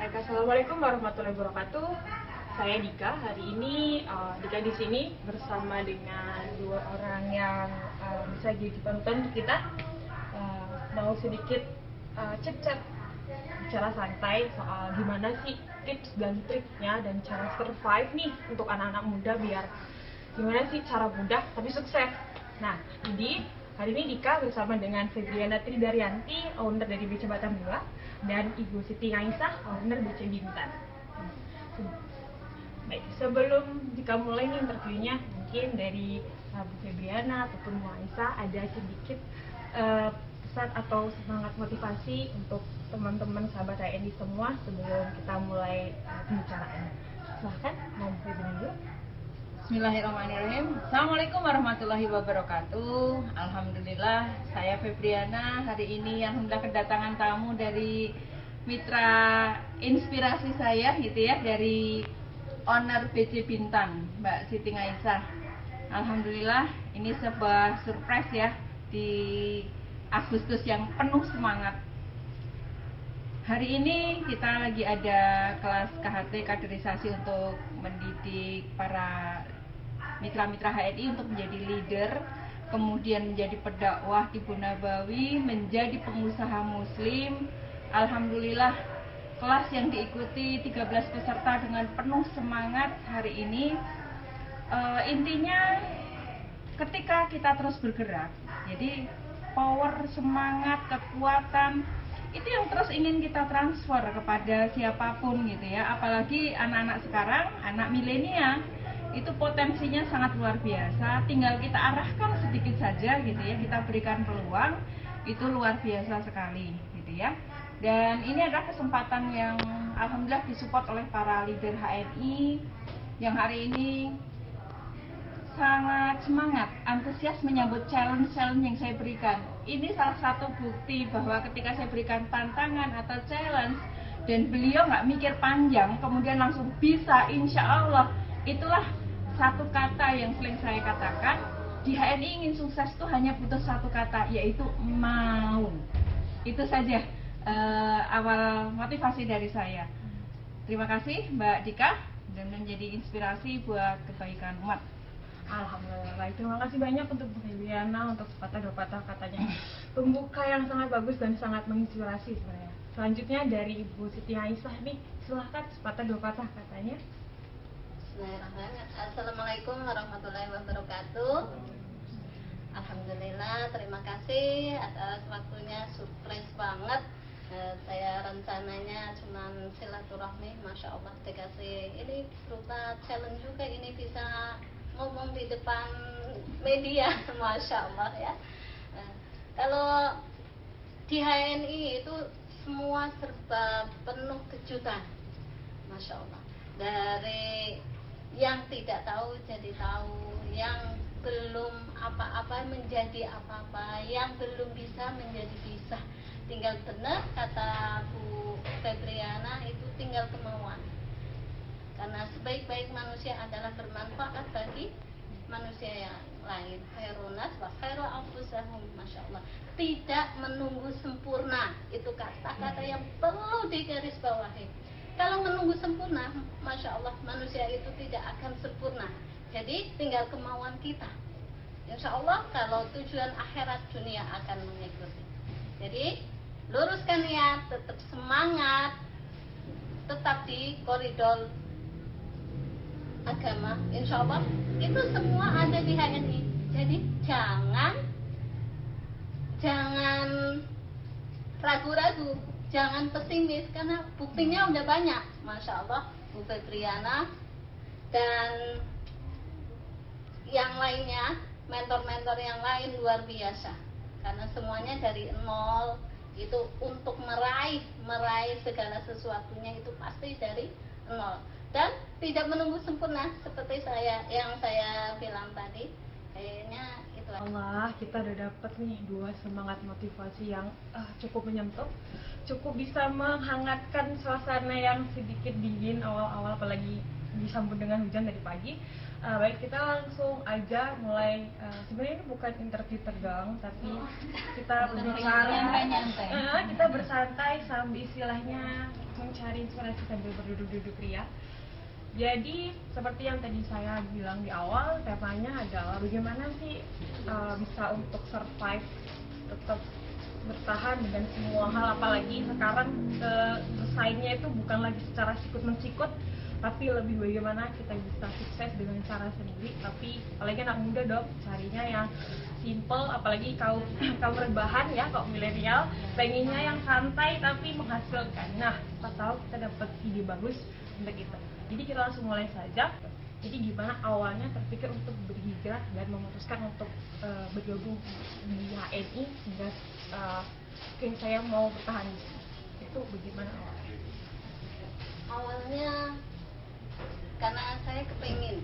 Baik, assalamualaikum warahmatullahi wabarakatuh. Saya Dika. Hari ini Dika di sini bersama dengan dua orang yang bisa jadi penonton kita. Mau sedikit chat-chat, bicara santai soal gimana sih tips dan triknya dan cara survive nih untuk anak-anak muda biar gimana sih cara mudah tapi sukses. Nah, jadi hari ini Dika bersama dengan Febriana Tridaryanti, owner dari BC Batam 2, dan Ibu Siti Aisyah, owner BC Bintan. Baik, sebelum Dika mulai nih interviewnya, mungkin dari Bu Febriana ataupun Bu Aisyah ada sedikit pesan atau semangat motivasi untuk teman-teman sahabat HNI semua sebelum kita mulai pembicaraan. Silahkan, mau Bu Febriana dulu. Bismillahirrahmanirrahim. Assalamualaikum warahmatullahi wabarakatuh. Alhamdulillah, saya Febriana. Hari ini alhamdulillah kedatangan tamu dari mitra inspirasi saya gitu ya, dari owner BC Bintan, Mbak Siti Aisyah. Alhamdulillah, ini sebuah surprise ya di Agustus yang penuh semangat. Hari ini kita lagi ada kelas KHT, kaderisasi untuk mendidik para mitra-mitra HNI untuk menjadi leader, kemudian menjadi pendakwah Ibu Nabawi, menjadi pengusaha muslim. Alhamdulillah, kelas yang diikuti 13 peserta dengan penuh semangat hari ini. Intinya ketika kita terus bergerak, jadi power, semangat, kekuatan itu yang terus ingin kita transfer kepada siapapun gitu ya. Apalagi anak-anak sekarang, anak milenial, itu potensinya sangat luar biasa. Tinggal kita arahkan sedikit saja gitu ya, kita berikan peluang, itu luar biasa sekali gitu ya. Dan ini adalah kesempatan yang alhamdulillah disupport oleh para leader HNI yang hari ini sangat semangat, antusias menyambut challenge-challenge yang saya berikan. Ini salah satu bukti bahwa ketika saya berikan tantangan atau challenge dan beliau nggak mikir panjang, kemudian langsung bisa, insya Allah. Itulah satu kata yang sering saya katakan, di HNI ingin sukses itu hanya butuh satu kata, yaitu mau. Itu saja awal motivasi dari saya. Terima kasih Mbak Dika, dan menjadi inspirasi buat kebaikan umat. Alhamdulillah, baik. Terima kasih banyak untuk Bu Febriana untuk sepatah dua patah katanya. Pembuka yang sangat bagus dan sangat menginspirasi sebenarnya. Selanjutnya dari Ibu Siti Aisyah nih, silahkan sepatah dua patah katanya. Bismillahirrahmanirrahim. Assalamualaikum warahmatullahi wabarakatuh. Alhamdulillah, terima kasih atas waktunya, surprise banget. Saya rencananya cuma silaturahmi, masya Allah dikasih ini berupa challenge juga, ini bisa ngomong di depan media, masya Allah ya. Kalau di HNI itu semua serba penuh kejutan, masya Allah. Dari yang tidak tahu jadi tahu, yang belum apa-apa menjadi apa-apa, yang belum bisa menjadi bisa. Tinggal benar kata Bu Febriana, itu tinggal kemauan. Karena sebaik-baik manusia adalah bermanfaat bagi manusia yang lain. Khairun nas wa khairu anfusahum, masya Allah. Tidak menunggu sempurna, itu kata-kata yang perlu digarisbawahi. Kalau menunggu sempurna, masya Allah, manusia itu tidak akan sempurna. Jadi tinggal kemauan kita. Insya Allah kalau tujuan akhirat, dunia akan mengikuti. Jadi luruskan niat, tetap semangat, tetap di koridor agama, insya Allah itu semua ada di HNI. Jadi jangan ragu-ragu, jangan pesimis, karena buktinya udah banyak, masya Allah. Bu Febriana dan yang lainnya, mentor-mentor yang lain luar biasa, karena semuanya dari nol. Itu untuk meraih segala sesuatunya itu pasti dari nol dan tidak menunggu sempurna, seperti yang saya bilang tadi. Kayaknya itu Allah, kita udah dapet nih dua semangat motivasi yang cukup menyentuh, cukup bisa menghangatkan suasana yang sedikit dingin awal-awal, apalagi disambut dengan hujan dari pagi. Baik, kita langsung aja mulai. Sebenarnya ini bukan interview tegang, tapi kita berbicara, kita bersantai sambil istilahnya mencari inspirasi sambil berduduk-duduk ria. Jadi seperti yang tadi saya bilang di awal, temanya adalah bagaimana sih bisa untuk survive, tetap bertahan dengan semua hal, apalagi sekarang bersaingnya itu bukan lagi secara sikut-mensikut, tapi lebih bagaimana kita bisa sukses dengan cara sendiri. Tapi apalagi anak muda dok, carinya yang simple, apalagi kaum rebahan ya, kaum milenial pengennya yang santai tapi menghasilkan. Nah, kita tahu kita dapat ide bagus untuk itu. Jadi kita langsung mulai saja. Jadi gimana awalnya terpikir untuk berhijrah dan memutuskan untuk bergabung di HNI sehingga mungkin saya mau bertahan di sini. Itu bagaimana awalnya? Awalnya karena saya kepingin,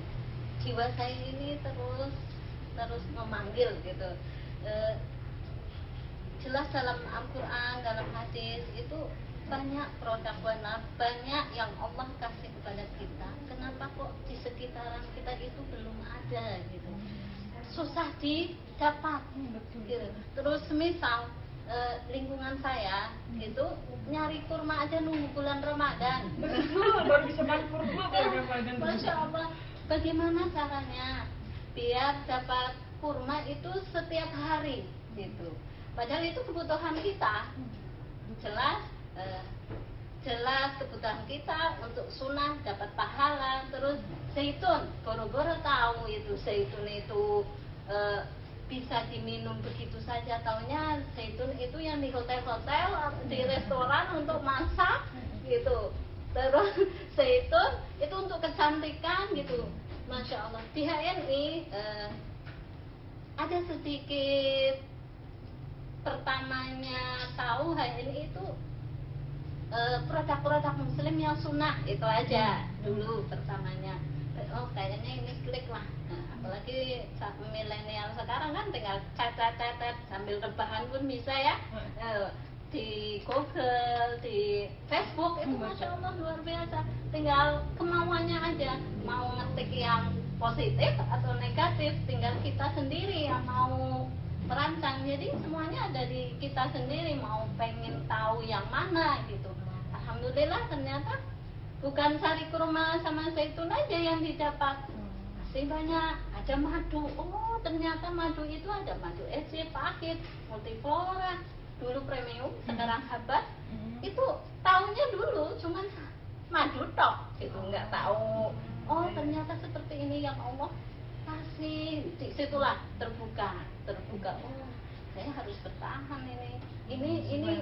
jiwa saya ini terus memanggil gitu. Jelas dalam Al-Quran, dalam hadis itu banyak produk benar, banyak yang Allah kasih kepada kita. Kenapa kok di sekitaran kita itu belum ada gitu? Susah didapat gitu. Terus misal lingkungan saya itu nyari kurma aja nunggu bulan Ramadan. Baru bisa makan kurma bulan Ramadan. Masya Allah, bagaimana caranya biar dapat kurma itu setiap hari gitu? Padahal itu kebutuhan kita, jelas kebutuhan kita untuk sunnah dapat pahala. Terus zaitun, boro-boro tahu itu zaitun itu bisa diminum begitu saja, taunya zaitun itu yang di hotel-hotel, di restoran untuk masak gitu. Terus zaitun itu untuk kecantikan gitu. Masya Allah, di HNI ada sedikit pertamanya tahu HNI itu produk-produk muslim yang sunnah, itu aja dulu pertamanya. Oh kayaknya ini klik lah. Nah, apalagi milenial sekarang kan tinggal catat sambil rebahan pun bisa ya. Di Google, di Facebook itu Masya Allah luar biasa. Tinggal kemauannya aja, mau ngetik yang positif atau negatif, tinggal kita sendiri yang mau merancang. Jadi semuanya ada di kita sendiri, mau pengen tahu yang mana gitu. Alhamdulillah ternyata bukan sari kurma sama zaitun aja yang didapat, masih banyak. Ada madu. Oh ternyata madu itu ada madu ece, pahit, multiflora, dulu premium, sekarang habat. Itu tahunya dulu cuman madu tok gitu, nggak tahu oh ternyata seperti ini yang Allah kasih. Disitulah terbuka. Oh saya harus bertahan ini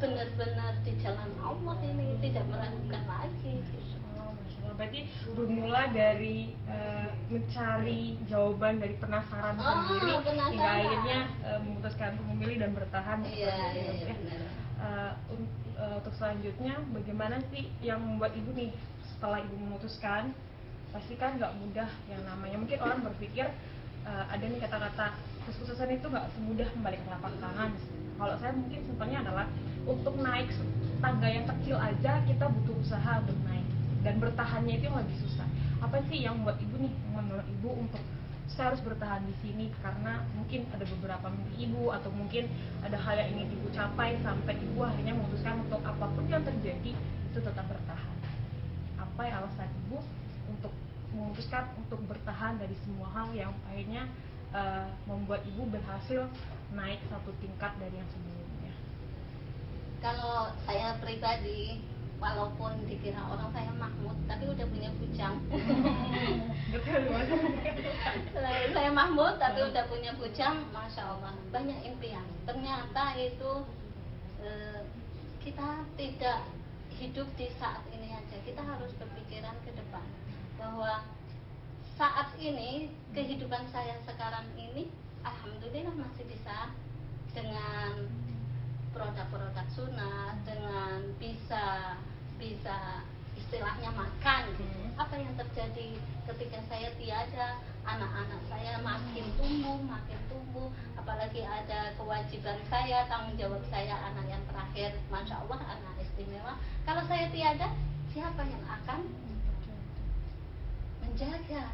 benar-benar di jalan Allah, ini tidak meragukan lagi. Berarti bermula dari mencari jawaban dari penasaran sendiri, hingga akhirnya memutuskan untuk memilih dan bertahan. Untuk selanjutnya, bagaimana sih yang membuat ibu nih setelah ibu memutuskan? Pasti kan nggak mudah yang namanya. Mungkin orang berpikir ada nih kata-kata kesuksesan itu nggak semudah membalik telapak tangan. Kalau saya mungkin simpelnya adalah untuk naik tangga yang kecil aja kita butuh usaha untuk naik, dan bertahannya itu yang lebih susah. Apa sih yang membuat ibu nih, menurut ibu untuk saya harus bertahan di sini? Karena mungkin ada beberapa mimpi ibu, atau mungkin ada hal yang ingin ibu capai sampai ibu akhirnya memutuskan untuk apapun yang terjadi itu tetap bertahan. Apa yang alasan ibu untuk memutuskan untuk bertahan dari semua hal yang akhirnya membuat ibu berhasil naik satu tingkat dari yang sebelumnya? Kalau saya pribadi, walaupun dikira orang saya Mahmud, tapi udah punya bujang. Saya Mahmud tapi udah punya bujang, Masya Allah, banyak impian. Ternyata itu kita tidak hidup di saat ini aja, kita harus berpikiran ke depan bahwa saat ini kehidupan saya sekarang ini alhamdulillah masih bisa dengan produk-produk sunnah, dengan bisa istilahnya makan. Apa yang terjadi ketika saya tiada, anak-anak saya makin tumbuh, apalagi ada kewajiban saya, tanggung jawab saya, anak yang terakhir, Masya Allah anak istimewa. Kalau saya tiada, siapa yang akan menjaga.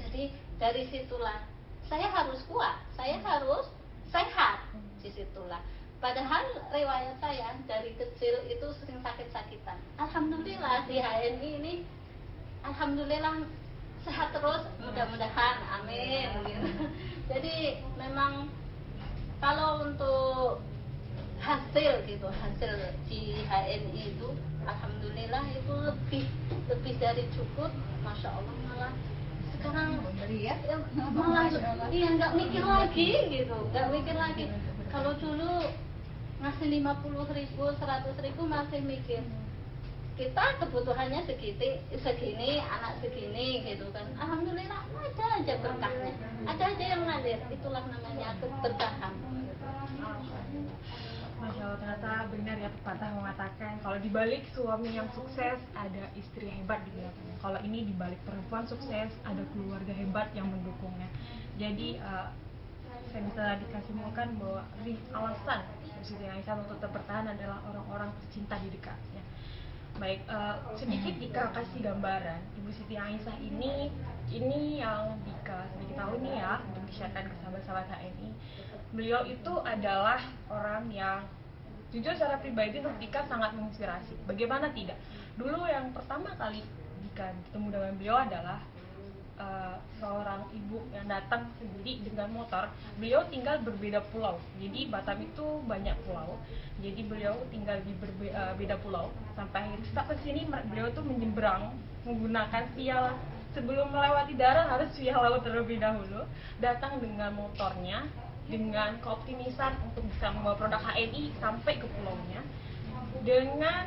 Jadi dari situlah saya harus kuat, saya harus sehat. Disitulah. Padahal riwayat saya dari kecil itu sering sakit-sakitan. Alhamdulillah di HNI ini, alhamdulillah sehat terus, mudah-mudahan, amin. Gitu. Jadi memang kalau untuk hasil gitu, hasil di HNI itu alhamdulillah itu lebih dari cukup, masya Allah. Malah sekarang malah iya nggak mikir lagi gitu, nggak mikir lagi. Kalau dulu ngasih 50.000, 100.000 masih mikir kita kebutuhannya segini, anak segini gitu kan. Alhamdulillah ada aja berkahnya, ada aja yang ngalir. Itulah namanya keberkahan. Masya Allah, ternyata benar ya pepatah mengatakan kalau dibalik suami yang sukses ada istri hebat di belakangnya. Kalau ini dibalik perempuan sukses ada keluarga hebat yang mendukungnya. Jadi saya bisa dikasihkan bahwa alasan Siti Aisyah untuk tetap bertahan adalah orang-orang tercinta di dekatnya. Baik, sedikit Dika kasih gambaran Ibu Siti Aisyah ini yang Dika sedikit tahu nih ya, untuk di-sharekan ke sahabat-sahabat HNI. Beliau itu adalah orang yang jujur secara pribadi untuk Dika sangat menginspirasi. Bagaimana tidak? Dulu yang pertama kali Dika ketemu dengan beliau adalah seorang ibu yang datang sendiri dengan motor. Beliau tinggal berbeda pulau. Jadi Batam itu banyak pulau. Jadi beliau tinggal di beda pulau. Sampai akhirnya ke sini beliau tuh menyeberang menggunakan via, sebelum melewati darat harus via laut terlebih dahulu. Datang dengan motornya dengan keoptimisan untuk bisa membawa produk HNI sampai ke pulaunya. Dengan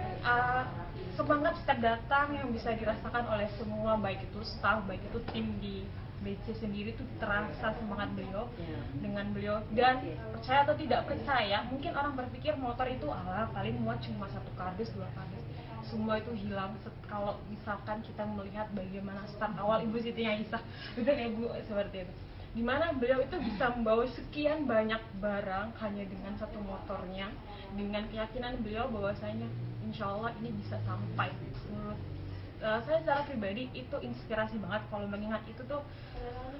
semangat setiap datang yang bisa dirasakan oleh semua, baik itu staff, baik itu tim di BC sendiri, itu terasa semangat beliau dengan beliau. Dan percaya atau tidak percaya, mungkin orang berpikir motor itu paling muat cuma 1 kardus, 2 kardus. Semua itu hilang kalau misalkan kita melihat bagaimana start awal Ibu Siti Aisyah, betul ya Bu, seperti itu. Dimana beliau itu bisa membawa sekian banyak barang hanya dengan 1 motornya, dengan keyakinan beliau bahwasanya insya Allah ini bisa sampai. Saya secara pribadi itu inspirasi banget kalau mengingat itu tuh,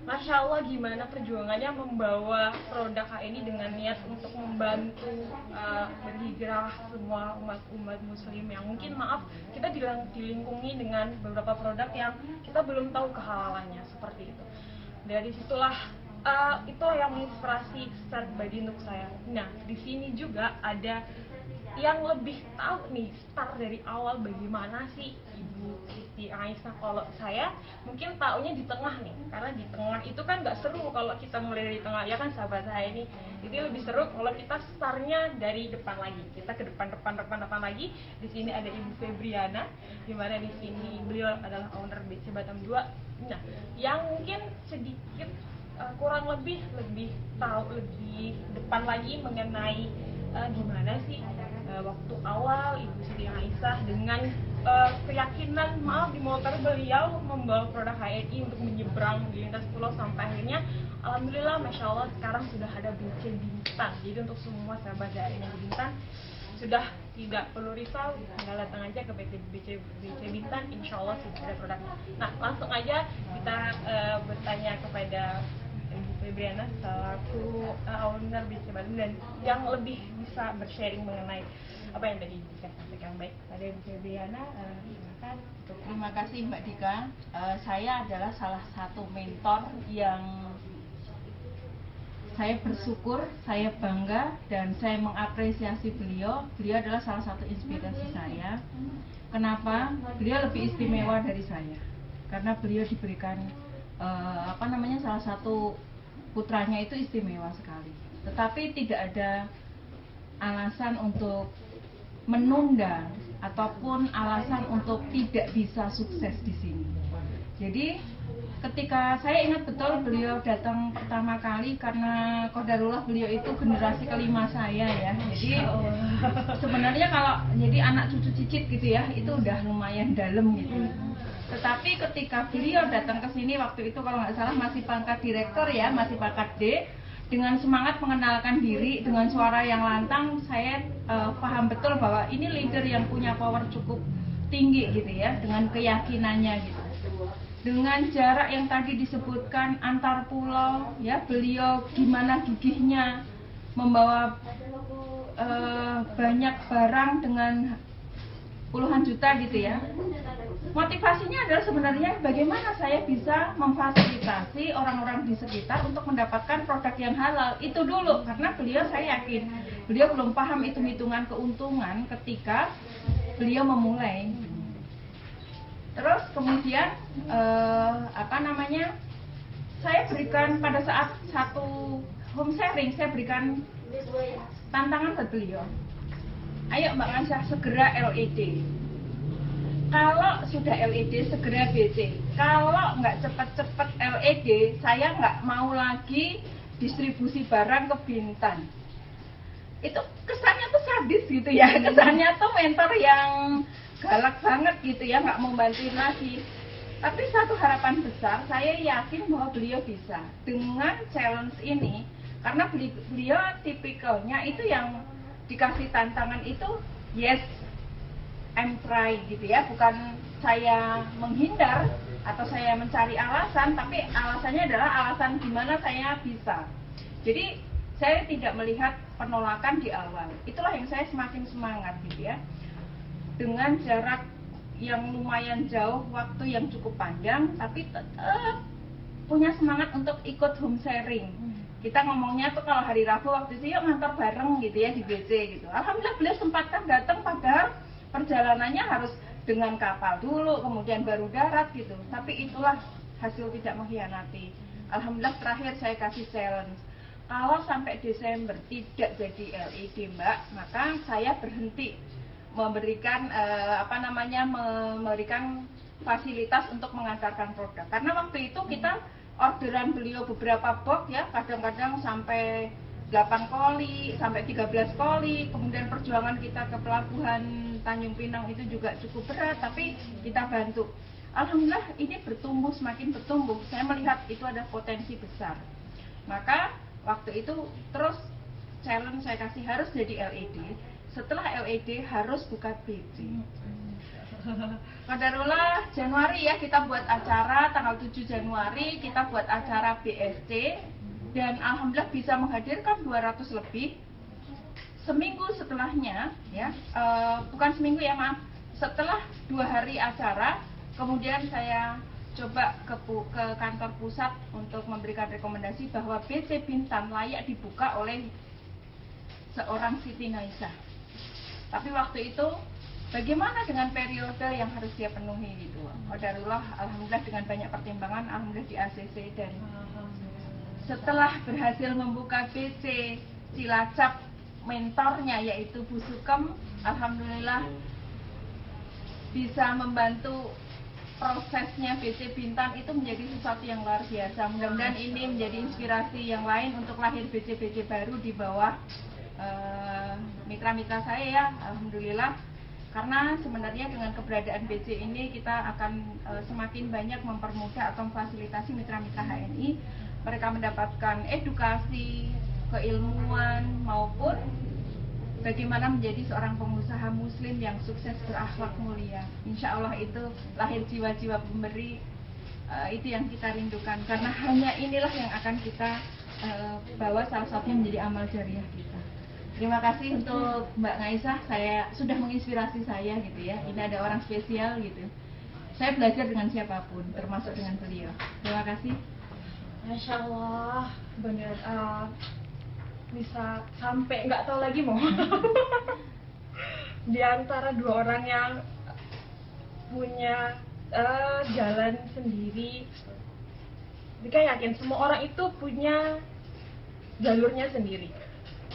masya Allah gimana perjuangannya membawa produk HNI dengan niat untuk membantu berhijrah semua umat muslim yang mungkin maaf kita dilingkungi dengan beberapa produk yang kita belum tahu kehalalannya, seperti itu. Dari situlah itu yang menginspirasi secara pribadi untuk saya. Nah, di sini juga ada yang lebih tahu nih start dari awal bagaimana sih Ibu Siti Aisyah. Kalau saya mungkin taunya di tengah nih, karena di tengah itu kan nggak seru kalau kita mulai dari tengah, ya kan sahabat saya ini. Jadi lebih seru kalau kita startnya dari depan lagi. Kita ke depan lagi. Di sini ada Ibu Febriana, di mana di sini beliau adalah owner BC Batam 2. Nah, yang mungkin sedikit kurang lebih tahu lebih depan lagi mengenai gimana sih waktu awal Ibu Siti Aisyah dengan keyakinan di motor beliau membawa produk HNI untuk menyeberang di lintas pulau sampai akhirnya alhamdulillah masya Allah sekarang sudah ada BC Bintan. Jadi untuk semua sahabat HNI di Bintan sudah tidak perlu risau, tinggal datang aja ke BC Bintan, insya Allah sudah ada produknya. Nah, langsung aja kita bertanya kepada Ibu Febriana selaku owner BC Batam dan yang lebih bisa bersharing mengenai apa yang tadi saya sampaikan. Baik, pada Ibu Febriana, silakan. Terima kasih Mbak Dika. Saya adalah salah satu mentor yang saya bersyukur, saya bangga, dan saya mengapresiasi beliau. Beliau adalah salah satu inspirasi saya. Kenapa? Beliau lebih istimewa dari saya, karena beliau diberikan salah satu putranya itu istimewa sekali. Tetapi tidak ada alasan untuk menunda ataupun alasan untuk tidak bisa sukses di sini. Jadi ketika saya ingat betul beliau datang pertama kali, karena qadarullah beliau itu generasi kelima saya ya. Jadi sebenarnya kalau jadi anak cucu cicit gitu ya, itu udah lumayan dalam gitu. Tetapi ketika beliau datang ke sini waktu itu kalau nggak salah masih pangkat direktur ya, masih pangkat D, dengan semangat mengenalkan diri, dengan suara yang lantang, saya paham betul bahwa ini leader yang punya power cukup tinggi gitu ya, dengan keyakinannya gitu. dengan jarak yang tadi disebutkan antar pulau, ya, beliau gimana gigihnya membawa banyak barang dengan puluhan juta gitu ya. Motivasinya adalah sebenarnya bagaimana saya bisa memfasilitasi orang-orang di sekitar untuk mendapatkan produk yang halal. Itu dulu, karena beliau, saya yakin beliau belum paham hitung-hitungan keuntungan ketika beliau memulai. Terus kemudian saya berikan pada saat satu home sharing, saya berikan tantangan buat beliau. Ayo Mbak Aisyah, segera LED. Kalau sudah LED, segera BC. Kalau nggak cepet-cepet LED, saya nggak mau lagi distribusi barang ke Bintan. Itu kesannya tuh sadis gitu ya, kesannya tuh mentor yang galak banget gitu ya, nggak mau bantuin lagi. Tapi satu harapan besar, saya yakin bahwa beliau bisa dengan challenge ini, karena beliau tipikalnya itu yang dikasih tantangan itu yes, I'm try gitu ya, bukan saya menghindar atau saya mencari alasan, tapi alasannya adalah alasan gimana saya bisa. Jadi saya tidak melihat penolakan di awal. Itulah yang saya semakin semangat gitu ya. Dengan jarak yang lumayan jauh, waktu yang cukup panjang, tapi tetap punya semangat untuk ikut home sharing. Kita ngomongnya tuh kalau hari Rabu waktu itu yuk ngantor bareng gitu ya di BC gitu. Alhamdulillah beliau sempatkan datang, padahal perjalanannya harus dengan kapal dulu, kemudian baru darat gitu. Tapi itulah hasil tidak mengkhianati. Alhamdulillah terakhir saya kasih challenge. Kalau sampai Desember tidak jadi LED Mbak, maka saya berhenti memberikan memberikan fasilitas untuk mengantarkan produk. Karena waktu itu kita orderan beliau beberapa box ya, kadang-kadang sampai 8 koli, sampai 13 koli. Kemudian perjuangan kita ke pelabuhan Tanjung Pinang itu juga cukup berat, tapi kita bantu. Alhamdulillah ini bertumbuh, semakin bertumbuh. Saya melihat itu ada potensi besar. Maka waktu itu terus challenge saya kasih harus jadi LED. Setelah LED harus buka BC. Qadarullah Januari ya, kita buat acara tanggal 7 Januari, kita buat acara BSC dan alhamdulillah bisa menghadirkan 200 lebih. Seminggu setelahnya ya, bukan seminggu ya maaf, setelah 2 hari acara, kemudian saya coba ke kantor pusat untuk memberikan rekomendasi bahwa BC Bintan layak dibuka oleh seorang Siti Naisah. Tapi waktu itu bagaimana dengan periode yang harus dia penuhi gitu. Qadarullah alhamdulillah dengan banyak pertimbangan, alhamdulillah di ACC, dan setelah berhasil membuka BC Cilacap, mentornya yaitu Bu Sukem, alhamdulillah bisa membantu prosesnya BC Bintan itu menjadi sesuatu yang luar biasa. Mudah-mudahan ini menjadi inspirasi yang lain untuk lahir BC-BC baru di bawah mitra-mitra saya ya, alhamdulillah. Karena sebenarnya dengan keberadaan BC ini kita akan semakin banyak mempermudah atau memfasilitasi mitra-mitra HNI. Mereka mendapatkan edukasi, keilmuan, maupun bagaimana menjadi seorang pengusaha muslim yang sukses, berakhlak mulia. Insya Allah itu lahir jiwa-jiwa pemberi, itu yang kita rindukan. Karena hanya inilah yang akan kita bawa salah satunya menjadi amal jariah kita. Terima kasih untuk Mbak Naisah, saya sudah menginspirasi saya gitu ya. Ini ada orang spesial gitu. Saya belajar dengan siapapun, termasuk dengan beliau. Terima kasih. Masya Allah, benar. Bisa sampai nggak tahu lagi mau di antara 2 orang yang punya jalan sendiri. Dika yakin semua orang itu punya jalurnya sendiri,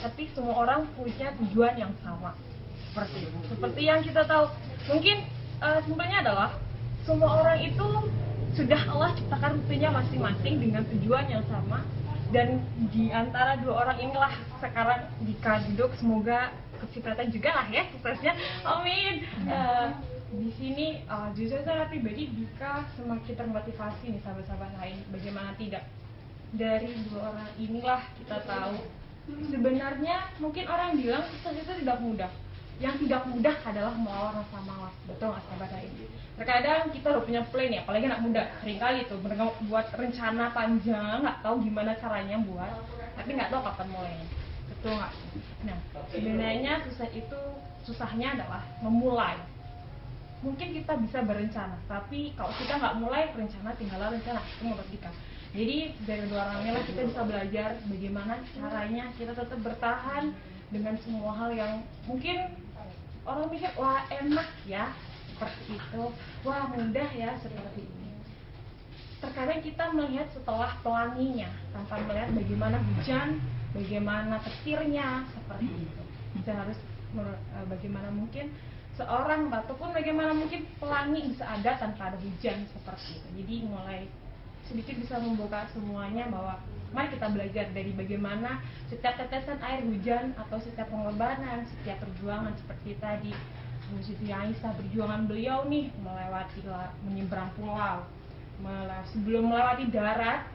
tapi semua orang punya tujuan yang sama. Seperti yang kita tahu, mungkin simpelnya adalah semua orang itu sudah Allah ciptakan rutenya masing-masing dengan tujuan yang sama. Dan di antara 2 orang inilah sekarang Dika duduk, semoga kecipratan juga lah ya suksesnya, amin. Di sini jujur saya pribadi Dika semakin termotivasi nih sahabat-sahabat lain, bagaimana tidak. Dari 2 orang inilah kita tahu sebenarnya mungkin orang bilang sukses itu tidak mudah, yang tidak mudah adalah melawan rasa malas. Betul nggak sahabat ini? Terkadang kita udah punya plan ya, apalagi anak muda, seringkali tuh buat rencana panjang, nggak tahu gimana caranya buat, tapi nggak tahu kapan mulainya. Betul nggak? Nah, sebenarnya susahnya adalah memulai. Mungkin kita bisa berencana, tapi kalau kita nggak mulai, rencana tinggallah rencana, itu menurut kita. Jadi dari dua orang inilah kita bisa belajar bagaimana caranya kita tetap bertahan dengan semua hal yang mungkin orang mikir wah enak ya seperti itu, wah mudah ya seperti ini. Terkadang kita melihat setelah pelanginya tanpa melihat bagaimana hujan, bagaimana petirnya seperti itu. Kita harus bagaimana mungkin seorang ataupun bagaimana mungkin pelangi bisa ada tanpa ada hujan seperti itu. Jadi mulai sedikit bisa membuka semuanya bahwa mari kita belajar dari bagaimana setiap tetesan air hujan atau setiap pengorbanan, setiap perjuangan seperti tadi Bu Siti Aisyah, perjuangan beliau nih menyeberang pulau, sebelum melewati darat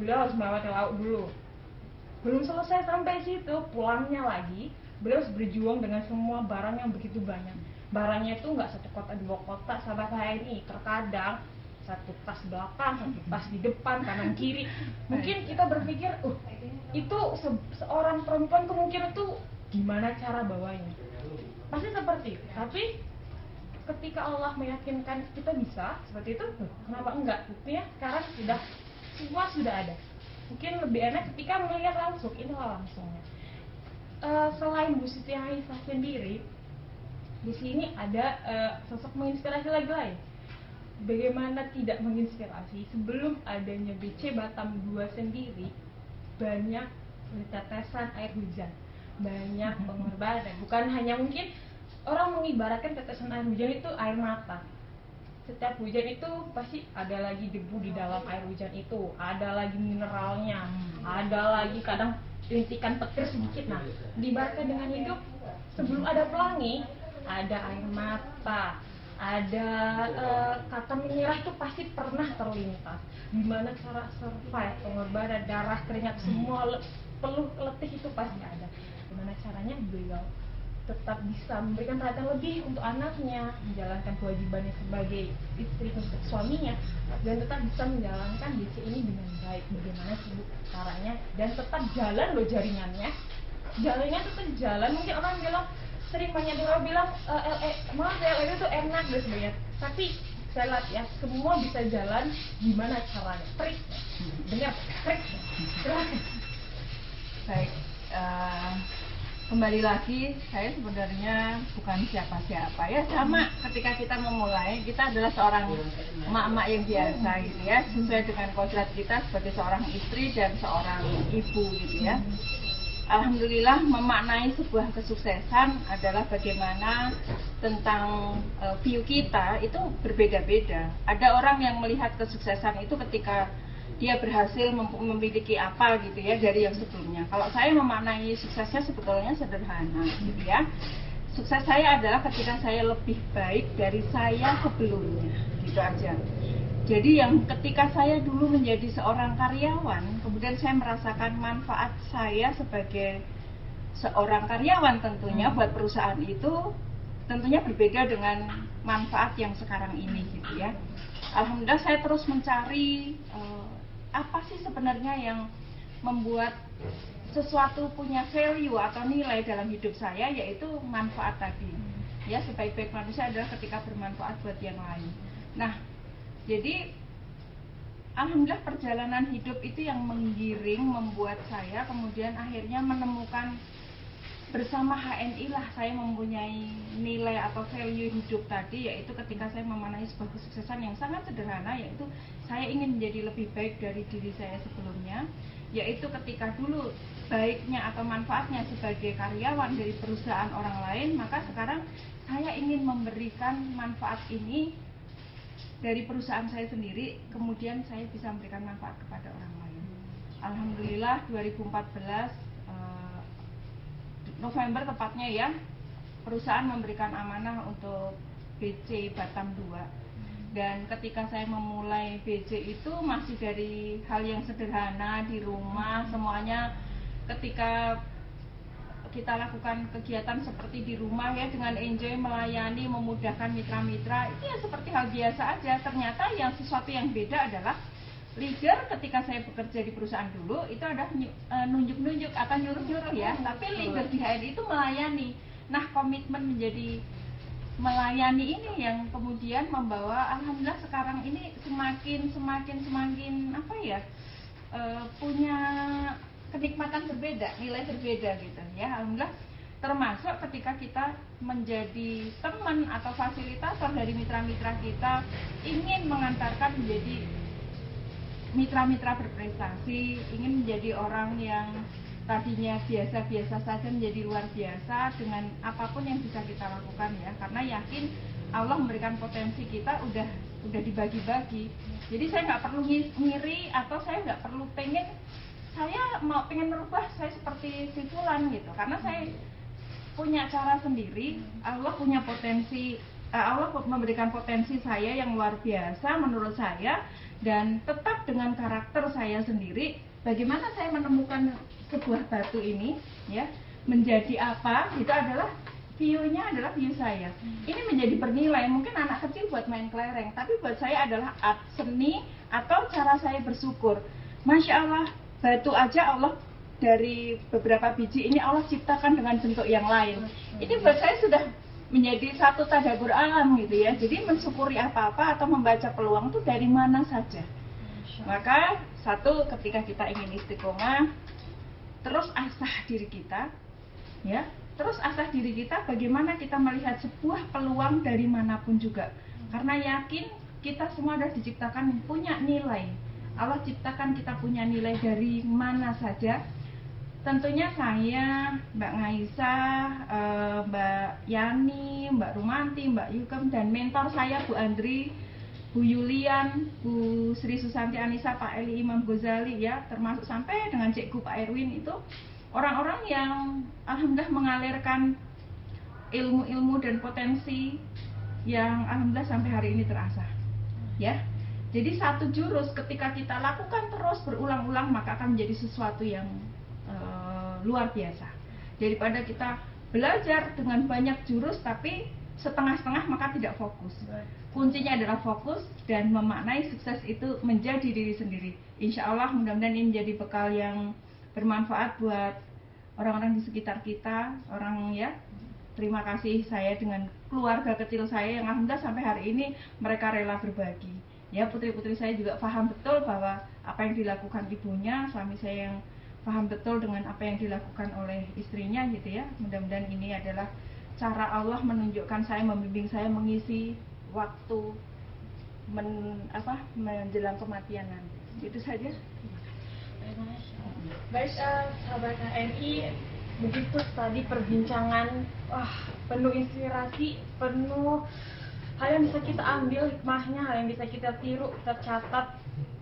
beliau harus melewati laut dulu. Belum selesai sampai situ, pulangnya lagi beliau harus berjuang dengan semua barang yang begitu banyak. Barangnya itu nggak satu kota dua kota, sahabat saya ini terkadang satu tas belakang, satu tas di depan, kanan kiri. Mungkin kita berpikir, itu seorang perempuan kemungkinan tuh gimana cara bawanya? Pasti seperti itu. Tapi ketika Allah meyakinkan kita bisa seperti itu, kenapa enggak? Buktinya sekarang semua sudah ada. Mungkin lebih enak ketika melihat langsung, inilah langsungnya. Selain Bu Siti Aisyah sendiri, di sini ada sosok menginspirasi lain. Bagaimana tidak menginspirasi, sebelum adanya BC Batam 2 sendiri banyak tetesan air hujan, banyak pengorbanan. Bukan hanya mungkin orang mengibaratkan tetesan air hujan itu air mata. Setiap hujan itu pasti ada lagi debu di dalam air hujan itu, ada lagi mineralnya, ada lagi kadang rintikan petir sedikit. Nah, diibaratkan dengan hidup, sebelum ada pelangi ada air mata, ada kata menyerah itu pasti pernah terlintas. Gimana cara survive, pengorbanan, darah, keringat, semua peluh letih itu pasti ada. Gimana caranya beliau tetap bisa memberikan perhatian lebih untuk anaknya, menjalankan kewajibannya sebagai istri untuk suaminya, dan tetap bisa menjalankan BC ini dengan baik. Bagaimana sibuk caranya, dan tetap jalan loh jaringannya tetap jalan. Mungkin orang bilang, sering banyak orang bilang maaf ya itu enak dan sebagainya, tapi saya lihat ya semua bisa jalan. Gimana caranya, trik dengar trik silahkan. Baik, kembali lagi, saya sebenarnya bukan siapa-siapa ya, sama ketika kita memulai, kita adalah seorang emak-emak yang biasa gitu ya, sesuai dengan kodrat kita sebagai seorang istri dan seorang ibu gitu ya. Alhamdulillah, memaknai sebuah kesuksesan adalah bagaimana tentang view kita itu berbeda-beda. Ada orang yang melihat kesuksesan itu ketika dia berhasil memiliki apa gitu ya dari yang sebelumnya. Kalau saya memaknai suksesnya sebetulnya sederhana gitu ya. Sukses saya adalah ketika saya lebih baik dari saya sebelumnya, gitu aja. Jadi yang ketika saya dulu menjadi seorang karyawan, kemudian saya merasakan manfaat saya sebagai seorang karyawan tentunya buat perusahaan itu tentunya berbeda dengan manfaat yang sekarang ini gitu ya. Alhamdulillah saya terus mencari apa sih sebenarnya yang membuat sesuatu punya value atau nilai dalam hidup saya, yaitu manfaat tadi. Ya, sebaik-baik manusia adalah ketika bermanfaat buat yang lain. Nah, jadi alhamdulillah perjalanan hidup itu yang menggiring, membuat saya kemudian akhirnya menemukan bersama HNI lah saya mempunyai nilai atau value hidup tadi, yaitu ketika saya memaknai sebuah kesuksesan yang sangat sederhana, yaitu saya ingin menjadi lebih baik dari diri saya sebelumnya, yaitu ketika dulu baiknya atau manfaatnya sebagai karyawan dari perusahaan orang lain, maka sekarang saya ingin memberikan manfaat ini dari perusahaan saya sendiri, kemudian saya bisa memberikan manfaat kepada orang lain. Alhamdulillah 2014 November tepatnya ya, perusahaan memberikan amanah untuk BC Batam 2. Dan ketika saya memulai BC itu masih dari hal yang sederhana di rumah, semuanya ketika kita lakukan kegiatan seperti di rumah ya, dengan enjoy melayani, memudahkan mitra-mitra, itu ya seperti hal biasa aja. Ternyata yang sesuatu yang beda adalah leader ketika saya bekerja di perusahaan dulu itu ada nunjuk-nunjuk atau nyuruh-nyuruh ya, tapi leader di HRD itu melayani. Nah, komitmen menjadi melayani ini yang kemudian membawa alhamdulillah sekarang ini semakin apa ya, punya kenikmatan berbeda, nilai berbeda gitu ya, alhamdulillah. Termasuk ketika kita menjadi teman atau fasilitator dari mitra-mitra kita, ingin mengantarkan menjadi mitra-mitra berprestasi, ingin menjadi orang yang tadinya biasa-biasa saja menjadi luar biasa dengan apapun yang bisa kita lakukan ya, karena yakin Allah memberikan potensi kita udah dibagi-bagi. Jadi saya nggak perlu ngiri atau saya nggak perlu pengen merubah saya seperti si fulan gitu, karena saya punya cara sendiri. Allah punya potensi, Allah memberikan potensi saya yang luar biasa menurut saya, dan tetap dengan karakter saya sendiri. Bagaimana saya menemukan sebuah batu ini ya menjadi apa, itu adalah view-nya adalah view saya. Ini menjadi bernilai. Mungkin anak kecil buat main kelereng, tapi buat saya adalah art seni atau cara saya bersyukur. Masya Allah, batu aja Allah dari beberapa biji ini Allah ciptakan dengan bentuk yang lain. Ini buat saya sudah menjadi satu tadabbur alam gitu ya. Jadi mensyukuri apa-apa atau membaca peluang itu dari mana saja. Maka satu, ketika kita ingin istiqomah, terus asah diri kita ya, terus asah diri kita bagaimana kita melihat sebuah peluang dari manapun juga, karena yakin kita semua sudah diciptakan punya nilai. Allah ciptakan kita punya nilai dari mana saja. Tentunya saya, Mbak Ngaisa, Mbak Yani, Mbak Rumanti, Mbak Yukam, dan mentor saya Bu Andri, Bu Yulian, Bu Sri Susanti Anissa, Pak Eli Imam Ghazali ya, termasuk sampai dengan Cikgu Pak Erwin, itu orang-orang yang alhamdulillah mengalirkan ilmu-ilmu dan potensi yang alhamdulillah sampai hari ini terasah ya. Jadi satu jurus ketika kita lakukan terus berulang-ulang maka akan menjadi sesuatu yang luar biasa. Daripada kita belajar dengan banyak jurus tapi setengah-setengah maka tidak fokus. Kuncinya adalah fokus dan memaknai sukses itu menjadi diri sendiri. Insya Allah mudah-mudahan ini menjadi bekal yang bermanfaat buat orang-orang di sekitar kita, orang ya. Terima kasih saya dengan keluarga kecil saya yang alhamdulillah sampai hari ini mereka rela berbagi. Ya, putri-putri saya juga paham betul bahwa apa yang dilakukan ibunya, suami saya yang paham betul dengan apa yang dilakukan oleh istrinya gitu ya. Mudah-mudahan ini adalah cara Allah menunjukkan saya, membimbing saya mengisi waktu menjelang kematian nanti. Itu saja. Baik, sahabat HNI, begitu tadi perbincangan penuh inspirasi, penuh hal yang bisa kita ambil hikmahnya, hal yang bisa kita tiru, kita catat,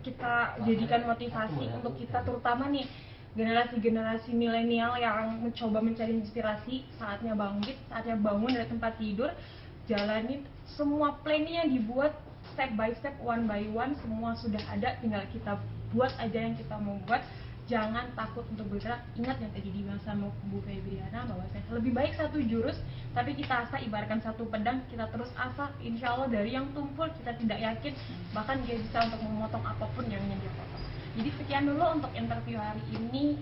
kita jadikan motivasi untuk kita, terutama nih generasi-generasi milenial yang mencoba mencari inspirasi. Saatnya bangkit, saatnya bangun dari tempat tidur, jalanin semua planning yang dibuat step by step, one by one, semua sudah ada, tinggal kita buat aja yang kita mau buat. Jangan takut untuk bergerak. Ingat yang tadi dibilang sama Bu Febriana, bahwa lebih baik satu jurus tapi kita asah, ibaratkan satu pedang, kita terus asah, insya Allah dari yang tumpul kita tidak yakin bahkan dia bisa untuk memotong apapun yang ingin dia potong. Jadi sekian dulu untuk interview hari ini,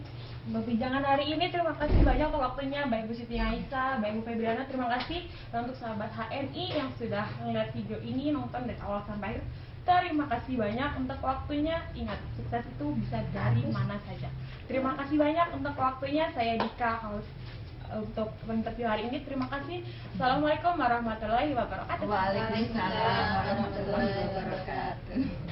perbincangan hari ini. Terima kasih banyak untuk waktunya baik Bu Siti Aisyah, baik Bu Febriana. Terima kasih. Dan untuk sahabat HNI yang sudah melihat video ini, nonton dari awal sampai akhir, terima kasih banyak untuk waktunya. Ingat, sukses itu bisa dari mana saja. Terima kasih banyak untuk waktunya. Saya Dika untuk interview hari ini. Terima kasih. Assalamualaikum warahmatullahi wabarakatuh. Waalaikumsalam warahmatullahi wabarakatuh.